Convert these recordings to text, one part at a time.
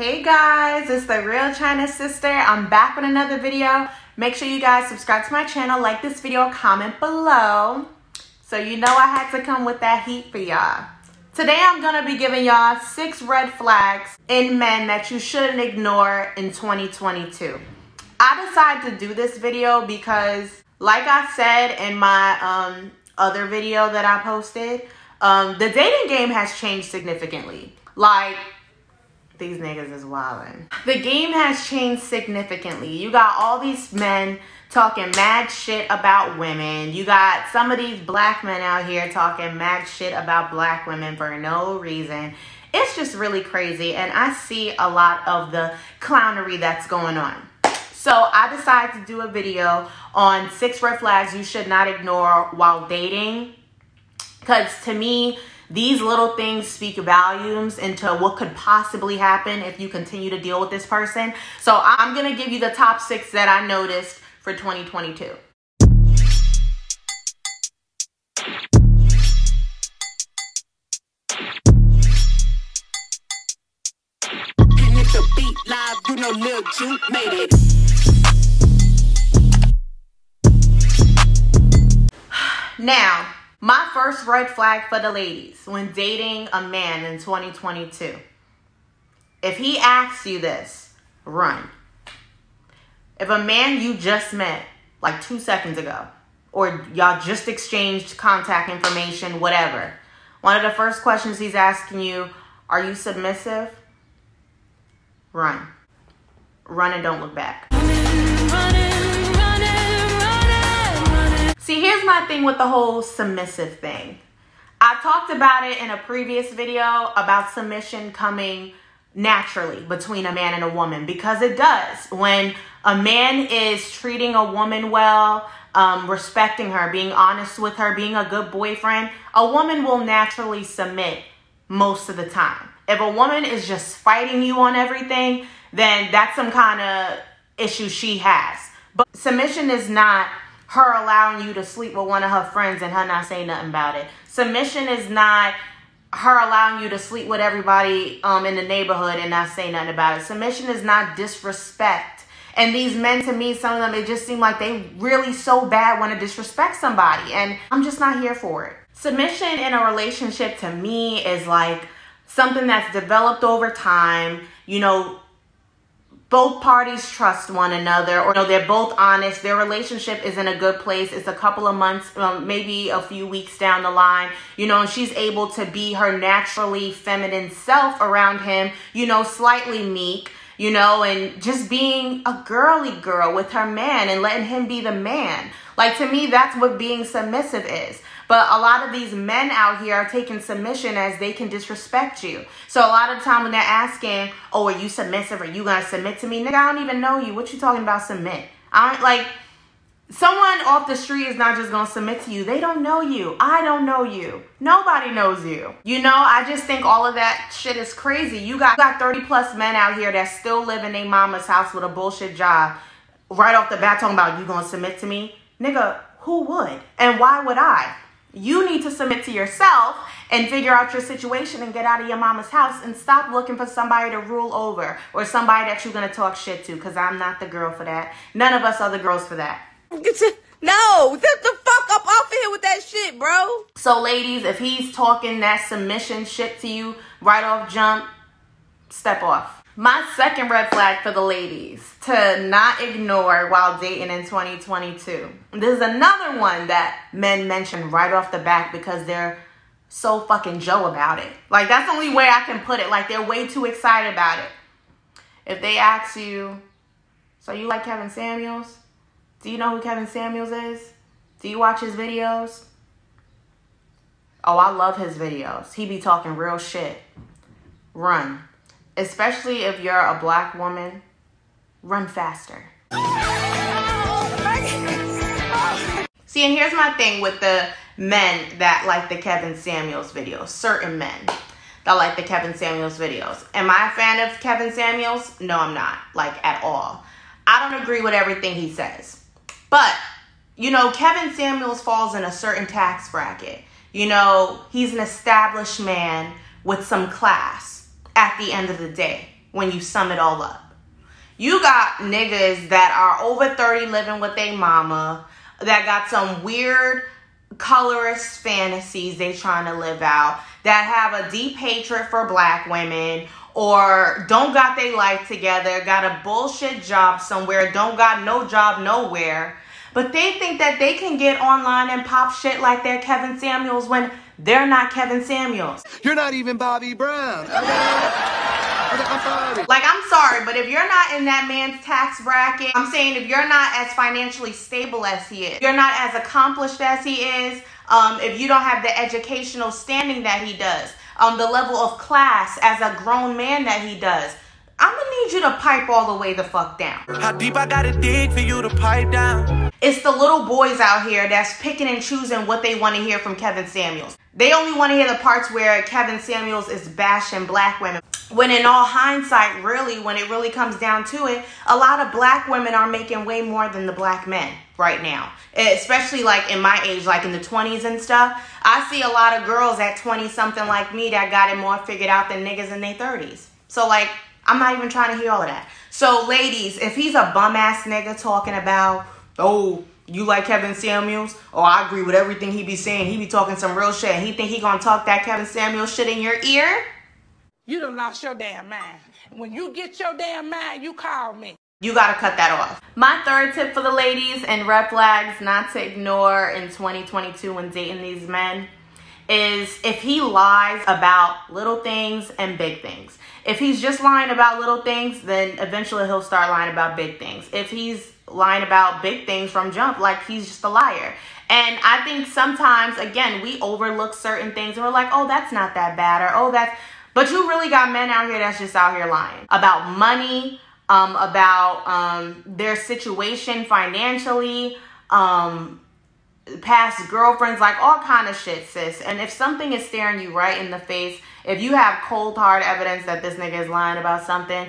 Hey guys, it's the Real China Sister. I'm back with another video. Make sure you guys subscribe to my channel, like this video, comment below. So you know I had to come with that heat for y'all. Today I'm gonna be giving y'all 6 red flags in men that you shouldn't ignore in 2022. I decided to do this video because, like I said in my other video that I posted, the dating game has changed significantly. Like, these niggas is wildin'. The game has changed significantly. You got all these men talking mad shit about women. You got some of these black men out here talking mad shit about black women for no reason. It's just really crazy, and I see a lot of the clownery that's going on. So I decided to do a video on 6 red flags you should not ignore while dating. Because to me, these little things speak volumes into what could possibly happen if you continue to deal with this person. So I'm going to give you the top 6 that I noticed for 2022. And if the beat live, you know Lil Juke made it. Now, my first red flag for the ladies when dating a man in 2022. If he asks you this, run. If a man you just met like 2 seconds ago, or y'all just exchanged contact information, whatever, one of the first questions he's asking you, are you submissive? Run. Run and don't look back. See, here's my thing with the whole submissive thing. I talked about it in a previous video about submission coming naturally between a man and a woman, because it does. When a man is treating a woman well, respecting her, being honest with her, being a good boyfriend, a woman will naturally submit most of the time. If a woman is just fighting you on everything, then that's some kind of issue she has. But submission is not her allowing you to sleep with one of her friends and her not saying nothing about it. Submission is not her allowing you to sleep with everybody in the neighborhood and not say nothing about it. Submission is not disrespect. And these men, to me, some of them, it just seem like they really so bad want to disrespect somebody. And I'm just not here for it. Submission in a relationship, to me, is like something that's developed over time. You know, both parties trust one another, or they're both honest. Their relationship is in a good place. It's a couple of months, maybe a few weeks down the line, and she's able to be her naturally feminine self around him, slightly meek, and just being a girly girl with her man and letting him be the man. Like, to me, that's what being submissive is. But a lot of these men out here are taking submission as they can disrespect you. So a lot of the time when they're asking, oh, are you submissive? Are you going to submit to me? Nigga, I don't even know you. What you talking about submit? Someone off the street is not just going to submit to you. They don't know you. I don't know you. Nobody knows you. I just think all of that shit is crazy. You got 30 plus men out here that still live in their mama's house with a bullshit job. Right off the bat talking about, you going to submit to me? Nigga, who would? And why would I? You need to submit to yourself and figure out your situation and get out of your mama's house and stop looking for somebody to rule over or somebody that you're going to talk shit to, because I'm not the girl for that. None of us are the girls for that. No, get the fuck up off of here with that shit, bro. So ladies, if he's talking that submission shit to you right off jump, step off. My second red flag for the ladies to not ignore while dating in 2022. This is another one that men mention right off the bat because they're so fucking Joe about it. Like, that's the only way I can put it. Like, they're way too excited about it. If they ask you, so you like Kevin Samuels? Do you know who Kevin Samuels is? Do you watch his videos? Oh, I love his videos. He be talking real shit. Run. Especially if you're a black woman, run faster. See, and here's my thing with the men that like the Kevin Samuels videos. Certain men that like the Kevin Samuels videos. Am I a fan of Kevin Samuels? No, I'm not. Like, at all. I don't agree with everything he says. But, Kevin Samuels falls in a certain tax bracket. He's an established man with some class. at the end of the day. when you sum it all up. You got niggas that are over 30 living with their mama, that got some weird colorist fantasies they trying to live out, that have a deep hatred for black women, or don't got their life together, got a bullshit job somewhere, don't got no job nowhere, but they think that they can get online and pop shit like they're Kevin Samuels when they're not Kevin Samuels. You're not even Bobby Brown. I'm sorry. Like, I'm sorry, but if you're not in that man's tax bracket, I'm saying if you're not as financially stable as he is, you're not as accomplished as he is, if you don't have the educational standing that he does, the level of class as a grown man that he does, I'm gonna need you to pipe all the way the fuck down. How deep I gotta dig for you to pipe down? It's the little boys out here that's picking and choosing what they want to hear from Kevin Samuels. They only want to hear the parts where Kevin Samuels is bashing black women. When in all hindsight, really, when it really comes down to it, a lot of black women are making way more than the black men right now. Especially like in my age, like in the 20s and stuff. I see a lot of girls at 20 something like me that got it more figured out than niggas in their 30s. So like, I'm not even trying to hear all of that. So ladies, if he's a bum ass nigga talking about, oh, you like Kevin Samuels? Oh, I agree with everything he be saying. He be talking some real shit. And he think he gonna talk that Kevin Samuels shit in your ear? You done lost your damn mind. When you get your damn mind, you call me. You gotta cut that off. My third tip for the ladies and red flags not to ignore in 2022 when dating these men is if he lies about little things and big things. If he's just lying about little things, then eventually he'll start lying about big things. If he's lying about big things from jump, like he's just a liar. And I think sometimes, again, we overlook certain things and we're like, oh, that's not that bad, or oh, that's... But you really got men out here that's just out here lying about money, about their situation financially, past girlfriends, like all kind of shit, sis. And if something is staring you right in the face, if you have cold hard evidence that this nigga is lying about something,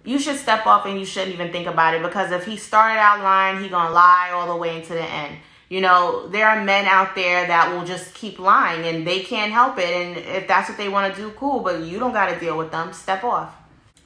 you should step off and you shouldn't even think about it, because if he started out lying, he gonna lie all the way into the end. You know, there are men out there that will just keep lying and they can't help it. And if that's what they want to do, cool, but you don't got to deal with them. Step off.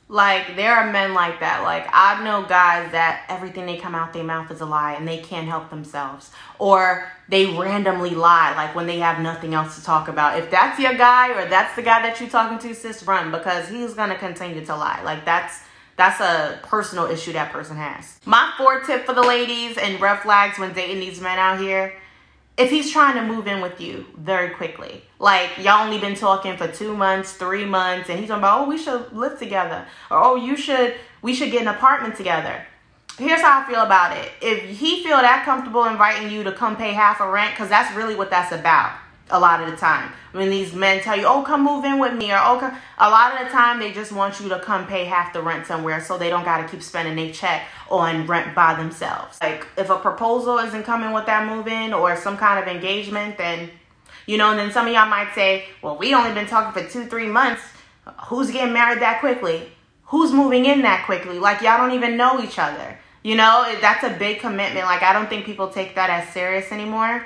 Like, there are men like that. Like, I know guys that everything they come out their mouth is a lie and they can't help themselves. Or they randomly lie, like when they have nothing else to talk about. If that's your guy or that's the guy that you're talking to, sis, run, because he's going to continue to lie. Like, that's a personal issue that person has. My fourth tip for the ladies and red flags when dating these men out here, if he's trying to move in with you very quickly, like y'all only been talking for 2 months, 3 months, and he's talking about, oh, we should live together, or oh, we should get an apartment together. Here's how I feel about it. If he feel that comfortable inviting you to come pay half a rent, because that's really what that's about. A lot of the time when these men tell you, oh, come move in with me, or oh, come, a lot of the time they just want you to come pay half the rent somewhere so they don't got to keep spending their check on rent by themselves. Like, if a proposal isn't coming with that move in or some kind of engagement, then, you know, and then some of y'all might say, well, we only been talking for 2-3 months. Who's getting married that quickly? Who's moving in that quickly? Like, y'all don't even know each other. You know, that's a big commitment. Like, I don't think people take that as serious anymore.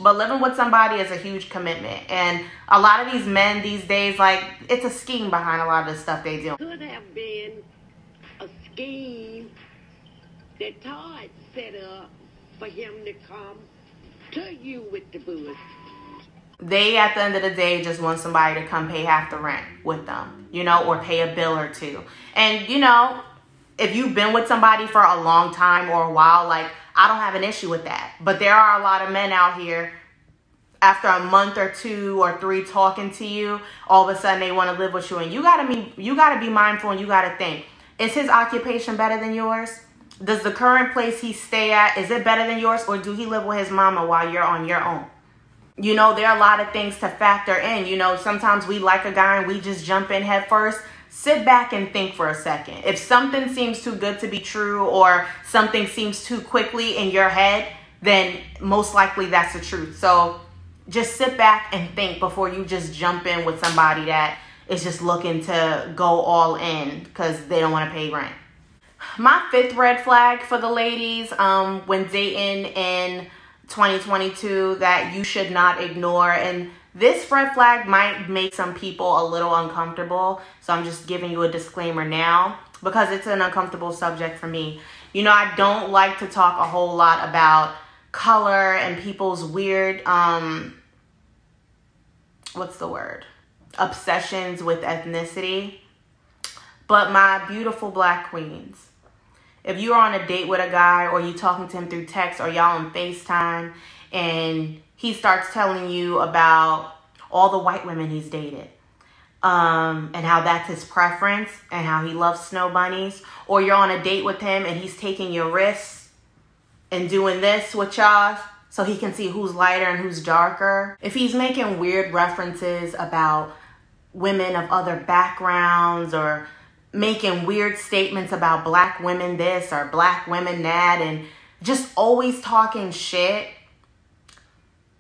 But living with somebody is a huge commitment. And a lot of these men these days, like, it's a scheme behind a lot of the stuff they do. Could have been a scheme that Todd set up for him to come to you with the booze. They, at the end of the day, just want somebody to come pay half the rent with them, you know, or pay a bill or two. And, you know, if you've been with somebody for a long time or a while, like, I don't have an issue with that. But there are a lot of men out here, after a month or 2 or 3 talking to you, all of a sudden they want to live with you. And you gotta be mindful, and you gotta think, is his occupation better than yours? Does the current place he stay at, is it better than yours? Or do he live with his mama while you're on your own? You know, there are a lot of things to factor in. You know, sometimes we like a guy and we just jump in head first. Sit back and think for a second. If something seems too good to be true, or something seems too quickly in your head, then most likely that's the truth. So just sit back and think before you just jump in with somebody that is just looking to go all in because they don't want to pay rent. My 5th red flag for the ladies when dating in 2022 that you should not ignore, and This red flag might make some people a little uncomfortable, so I'm just giving you a disclaimer now because it's an uncomfortable subject for me. You know, I don't like to talk a whole lot about color and people's weird, what's the word? Obsessions with ethnicity. But my beautiful black queens, if you're on a date with a guy or you talking to him through text or y'all on FaceTime and he starts telling you about all the white women he's dated, and how that's his preference and how he loves snow bunnies, or you're on a date with him and he's taking your wrists and doing this with y'all so he can see who's lighter and who's darker. If he's making weird references about women of other backgrounds or making weird statements about black women this or black women that and just always talking shit,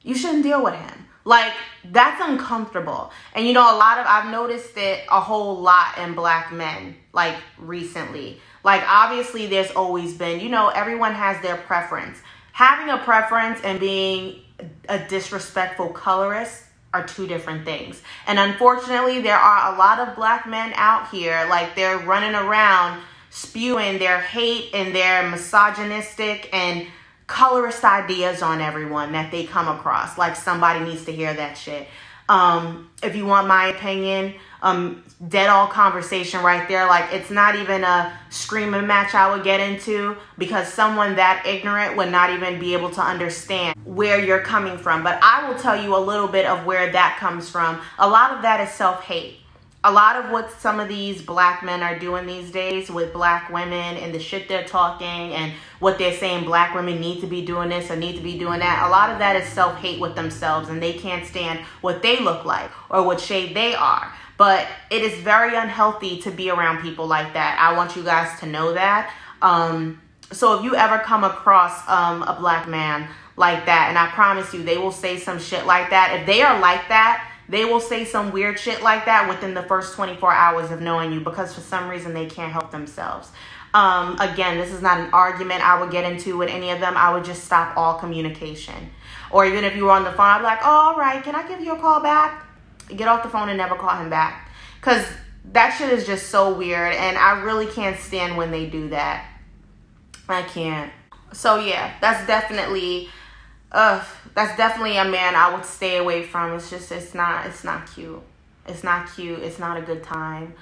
you shouldn't deal with him. Like, that's uncomfortable. And you know, I've noticed it a whole lot in black men, like recently. Like, obviously there's always been, you know, everyone has their preference. Having a preference and being a disrespectful colorist are two different things. And unfortunately, there are a lot of black men out here, like they're running around spewing their hate and their misogynistic and colorist ideas on everyone that they come across. Like, somebody needs to hear that shit. If you want my opinion, dead all conversation right there. Like, it's not even a screaming match I would get into because someone that ignorant would not even be able to understand where you're coming from. But I will tell you a little bit of where that comes from. A lot of that is self-hate. A lot of what some of these black men are doing these days with black women and the shit they're talking and what they're saying black women need to be doing this or need to be doing that, a lot of that is self-hate with themselves, and they can't stand what they look like or what shade they are. But it is very unhealthy to be around people like that. I want you guys to know that. So if you ever come across a black man like that, and I promise you, they will say some shit like that. If they are like that, they will say some weird shit like that within the first 24 hours of knowing you because for some reason they can't help themselves. Again, this is not an argument I would get into with any of them. I would just stop all communication. Or even if you were on the phone, I'd be like, oh, all right, can I give you a call back? Get off the phone and never call him back. Because that shit is just so weird, and I really can't stand when they do that. I can't. So yeah, that's definitely a man I would stay away from. It's just, it's not cute. It's not cute. It's not a good time.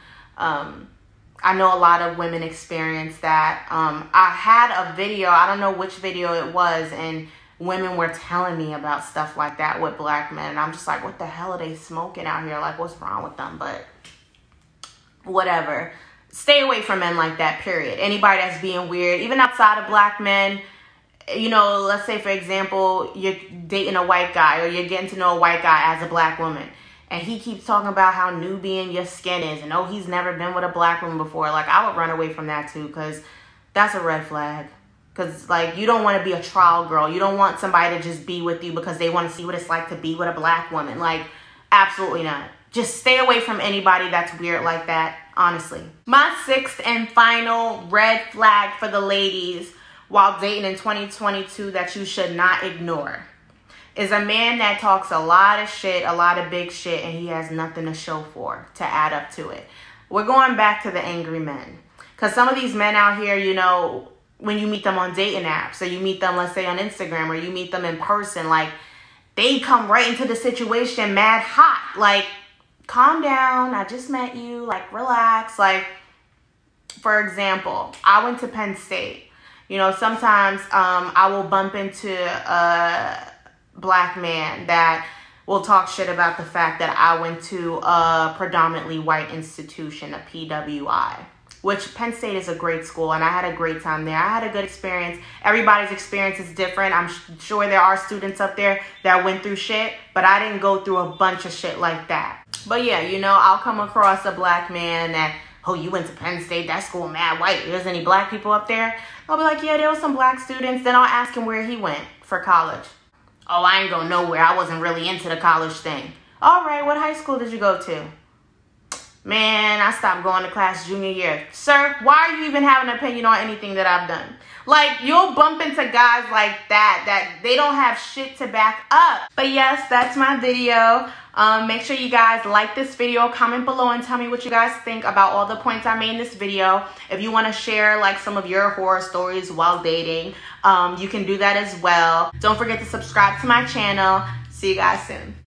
I know a lot of women experience that. I had a video, I don't know which video it was, and women were telling me about stuff like that with black men. And I'm just like, what the hell are they smoking out here? Like, what's wrong with them? But whatever. Stay away from men like that, period. Anybody that's being weird, even outside of black men. You know, let's say, for example, you're dating a white guy or you're getting to know a white guy as a black woman. And he keeps talking about how Nubian your skin is. And, oh, he's never been with a black woman before. Like, I would run away from that, too, because that's a red flag. Because, like, you don't want to be a trial girl. You don't want somebody to just be with you because they want to see what it's like to be with a black woman. Like, absolutely not. Just stay away from anybody that's weird like that, honestly. My sixth and final red flag for the ladies while dating in 2022 that you should not ignore is a man that talks a lot of shit, a lot of big shit, and he has nothing to show for to add up to it. We're going back to the angry men. Because some of these men out here, you know, when you meet them on dating apps, or you meet them, let's say, on Instagram, or you meet them in person, like, they come right into the situation mad hot. Like, calm down, I just met you, like, relax. Like, for example, I went to Penn State. You know, sometimes I will bump into a black man that will talk shit about the fact that I went to a predominantly white institution, a PWI, which Penn State is a great school, and I had a great time there. I had a good experience. Everybody's experience is different. I'm sure there are students up there that went through shit, but I didn't go through a bunch of shit like that. But yeah, you know, I'll come across a black man that, oh, you went to Penn State, that school mad white. There's any black people up there? I'll be like, yeah, there were some black students. Then I'll ask him where he went for college. Oh, I ain't go nowhere. I wasn't really into the college thing. All right, what high school did you go to? Man, I stopped going to class junior year. Sir, why are you even having an opinion on anything that I've done? Like, you'll bump into guys like that they don't have shit to back up. But yes, that's my video. Make sure you guys like this video, comment below and tell me what you guys think about all the points I made in this video. If you want to share like some of your horror stories while dating, you can do that as well. Don't forget to subscribe to my channel. See you guys soon.